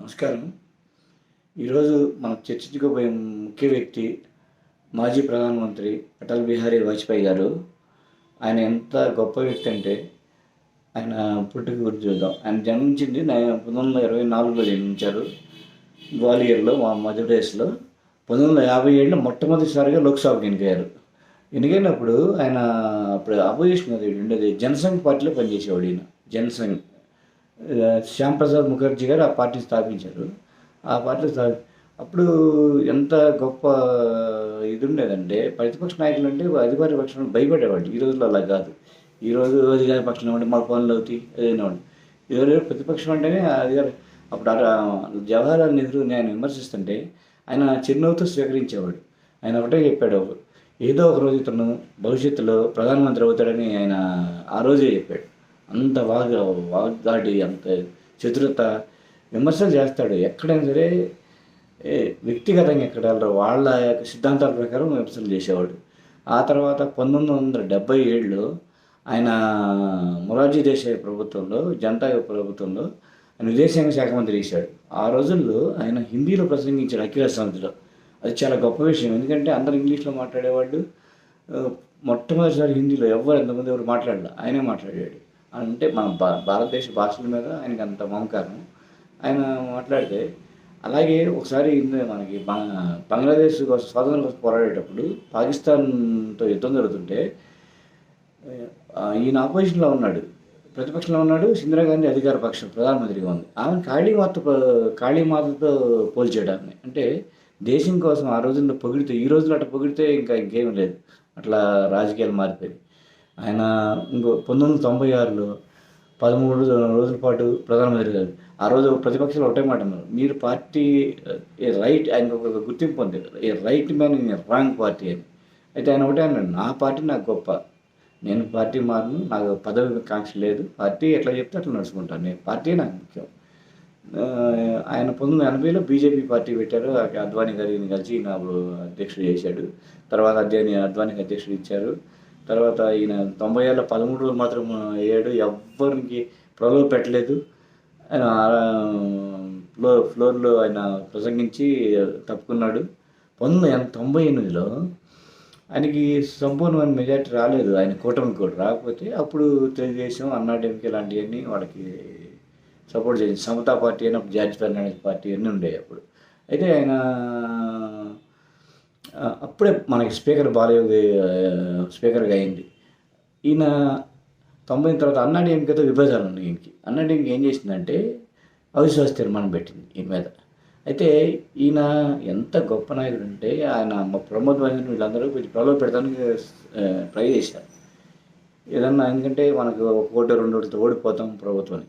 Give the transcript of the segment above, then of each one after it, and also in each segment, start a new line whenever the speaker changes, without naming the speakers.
నమస్కారం. ఈరోజు మనం చర్చించుకోబోయే ముఖ్య వ్యక్తి మాజీ ప్రధానమంత్రి అటల్ బిహారీ వాజ్పేయి గారు. ఆయన ఎంత గొప్ప వ్యక్తి అంటే ఆయన పుట్టుక గురించి చూద్దాం. ఆయన జన్మించింది 1924లో జన్మించారు. గ్వాలియర్‌లో మధ్యప్రదేశ్‌లో. 1957లో మొట్టమొదటిసారిగా లోక్‌సభకి ఎన్నికయ్యారు. ఎన్నికైనప్పుడు ఆయన అప్పుడు అపోజిషన్ అది ఉండేది. జనసంఘ్ పార్టీలో పనిచేసేవాడు ఈయన. జనసంఘ్ శ్యామ్ ప్రసాద్ ముఖర్జీ గారు ఆ పార్టీని స్థాపించారు. ఆ పార్టీ అప్పుడు ఎంత గొప్ప ఇది ఉండేదంటే ప్రతిపక్ష నాయకులు అంటే అధికార పక్షం భయపడేవాళ్ళు. ఈ రోజుల్లో అలా కాదు. ఈరోజు అధికార పక్షం అంటే మా పనులు అవుతాయి అదేవాళ్ళు. ఈరోజు ప్రతిపక్షం అంటేనే అధికార. అప్పుడు జవహర్లాల్ నెహ్రూ ఆయన విమర్శిస్తుంటే ఆయన చిరునవ్వుతో స్వీకరించేవాడు. ఆయన ఒకటే చెప్పాడు, ఏదో ఒక రోజు ఇతను భవిష్యత్తులో ప్రధానమంత్రి అవుతాడని ఆయన ఆ రోజే చెప్పాడు. అంత వాగ్దాటి, అంత చతురత, విమర్శలు చేస్తాడు. ఎక్కడైనా సరే వ్యక్తిగతంగా ఎక్కడ వాళ్ళ యొక్క సిద్ధాంతాల ప్రకారం విమర్శలు చేసేవాడు. ఆ తర్వాత 1977లో ఆయన మొరార్జీ దేశాయ్ ప్రభుత్వంలో, జనతా ప్రభుత్వంలో ఆయన విదేశాంగ శాఖ మంత్రి చేశాడు. ఆ రోజుల్లో ఆయన హిందీలో ప్రసంగించాడు ఐక్యరాజ్య సమితిలో. అది చాలా గొప్ప విషయం. ఎందుకంటే అందరూ ఇంగ్లీష్లో మాట్లాడేవాళ్ళు. మొట్టమొదటిసారి హిందీలో ఎంతమంది ఎవరు మాట్లాడలే, ఆయనే మాట్లాడాడు. అంటే మన భారతదేశ భాషల మీద ఆయనకి అంత మమకారం. ఆయన మాట్లాడితే అలాగే ఒకసారి మనకి బంగ్లాదేశ్ కోసం స్వాతంత్రం కోసం పోరాడేటప్పుడు పాకిస్తాన్తో యుద్ధం జరుగుతుంటే ఈయన ఆపోజిషన్లో ఉన్నాడు, ప్రతిపక్షంలో ఉన్నాడు. ఇందిరాగాంధీ అధికార పక్షం ప్రధానమంత్రిగా ఉంది. ఆమె కాళీమాతతో పోల్చాడు ఆమె. అంటే దేశం కోసం ఆ రోజుల్లో పొగిడితే, ఈ రోజుల్లో అట్లా పొగిడితే ఇంకేం లేదు. అట్లా రాజకీయాలు మారిపోయాయి. ఆయన 1996లో 13 రోజుల పాటు ప్రధానమంత్రి గారు. ఆ రోజు ప్రతిపక్షాలు ఒకటే మాట అన్నారు, మీరు పార్టీ రైట్, ఆయనకు ఒక గుర్తింపు ఉంది, a right man in wrong party అని. అయితే ఆయన ఒకటే అన్నాడు, నా పార్టీ నాకు గొప్ప, నేను పార్టీ మారను, నాకు పదవి కాంక్ష లేదు, పార్టీ ఎట్లా చెప్తే అట్లా నడుచుకుంటాను, నేను పార్టీ నాకు ముఖ్యం. ఆయన 1980లో బీజేపీ పార్టీ పెట్టారు. అద్వానీ గారిని కలిసి ఈయన అధ్యక్షుడు చేశాడు. తర్వాత అద్వానీకి అధ్యక్షుడు ఇచ్చారు. తర్వాత ఈయన 90 ఏళ్ళ 13 రోజులు మాత్రం అయ్యాడు. ఎవ్వరికి ప్రలోభ పెట్టలేదు. ఆయన ఫ్లోర్లో ఆయన ప్రసంగించి తప్పుకున్నాడు. 1998లో ఆయనకి సంపూర్ణమైన మెజార్టీ రాలేదు. ఆయన కూటమికి కూడా రాకపోతే అప్పుడు తెలుగుదేశం, అన్నాడీఎంకే లాంటివన్నీ వాళ్ళకి సపోర్ట్ చేసింది. సమతా పార్టీ అయినప్పుడు జార్జ్ ఫెర్నాండెస్ పార్టీ అన్నీ ఉండేవి అప్పుడు. అయితే ఆయన అప్పుడే మనకి స్పీకర్గా అయింది. ఈయన 90 తర్వాత అన్నాడీఎంకేతో విభజన ఉంది ఈయనకి. అన్నాడీఎంకే ఏం చేసిందంటే అవిశ్వాస తీర్మానం పెట్టింది ఈయన మీద. అయితే ఈయన ఎంత గొప్ప నాయకుడు అంటే ఆయన ప్రమోద్ మహేంద్ర వీళ్ళందరూ కొంచెం ప్రలోభ పెడతానికి ట్రై చేశారు. ఏదన్నా ఎందుకంటే మనకు 1 ఓటు 2 ఓట్లతో ఓడిపోతాం ప్రభుత్వాన్ని.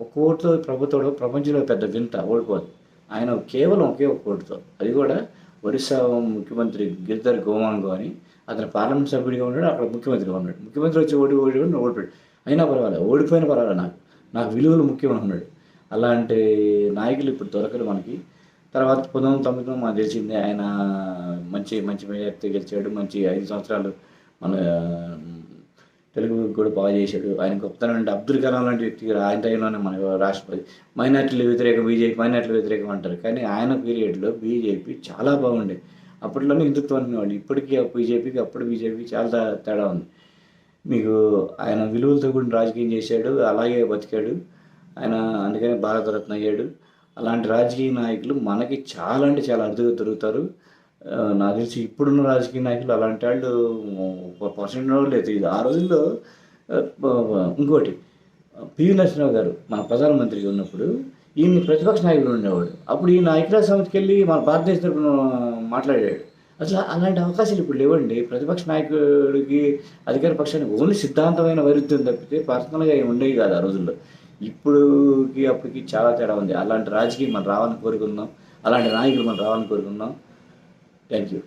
ఒక ఓటుతో ప్రభుత్వం ప్రపంచంలో పెద్ద వింత, ఓడిపోదు. ఆయన కేవలం ఒకే ఒక ఓటుతో, అది కూడా ఒరిస్సా ముఖ్యమంత్రి గిరిధర్ గోమాంగో అని అతను పార్లమెంట్ సభ్యుడిగా ఉన్నాడు, అక్కడ ముఖ్యమంత్రిగా ఉన్నాడు. ముఖ్యమంత్రి వచ్చి ఓడిపోయాడు. అయినా పర్వాలేదు, ఓడిపోయినా పర్వాలేదు, నాకు విలువలు ముఖ్యమని ఉన్నాడు. అలాంటి నాయకులు ఇప్పుడు దొరకరు మనకి. తర్వాత 1999లో మనకు తెలిసిందే, ఆయన మంచి మెజార్టీతో గెలిచాడు. మంచి 5 సంవత్సరాలు మన తెలుగు కూడా బాగా చేశాడు. ఆయన గొప్పతనం అంటే అబ్దుల్ కలాం లాంటి వ్యక్తి ఆయన టైంలోనే మన రాష్ట్రపతి. మైనార్టీల వ్యతిరేకం బీజేపీ, మైనార్టీల వ్యతిరేకం అంటారు, కానీ ఆయన పీరియడ్లో బీజేపీ చాలా బాగుండే. అప్పట్లోనే హిందుత్వం అనేవాళ్ళు. ఇప్పటికీ బీజేపీకి అప్పుడు బీజేపీకి చాలా తేడా ఉంది. మీకు ఆయన విలువలతో కూడిన రాజకీయం చేశాడు, అలాగే బతికాడు ఆయన. అందుకని భారతరత్న అయ్యాడు. అలాంటి రాజకీయ నాయకులు మనకి చాలా అంటే చాలా అరుదుగా దొరుకుతారు. నాకు తెలిసి ఇప్పుడున్న రాజకీయ నాయకులు అలాంటి వాళ్ళు పర్సెంట్ లేదు. ఇది ఆ రోజుల్లో. ఇంకోటి, పివి నరసింహరావు గారు మన ప్రధానమంత్రిగా ఉన్నప్పుడు ఈయన ప్రతిపక్ష నాయకుడు ఉండేవాడు. అప్పుడు ఈయన ఐక్యరాజ్య సమితికి వెళ్ళి మన భారతదేశ తరఫున మాట్లాడాడు. అసలు అలాంటి అవకాశాలు ఇప్పుడు లేవండి. ప్రతిపక్ష నాయకుడికి అధికార పక్షానికి ఓన్లీ సిద్ధాంతమైన వైరుధ్యం తప్పితే పర్సనల్గా ఏమి ఉండేవి కాదు ఆ రోజుల్లో. ఇప్పుడుకి అప్పటికి చాలా తేడా ఉంది. అలాంటి రాజకీయం మనం రావాలని కోరుకుందాం, అలాంటి నాయకులు మనం రావాలని కోరుకుందాం. Thank you.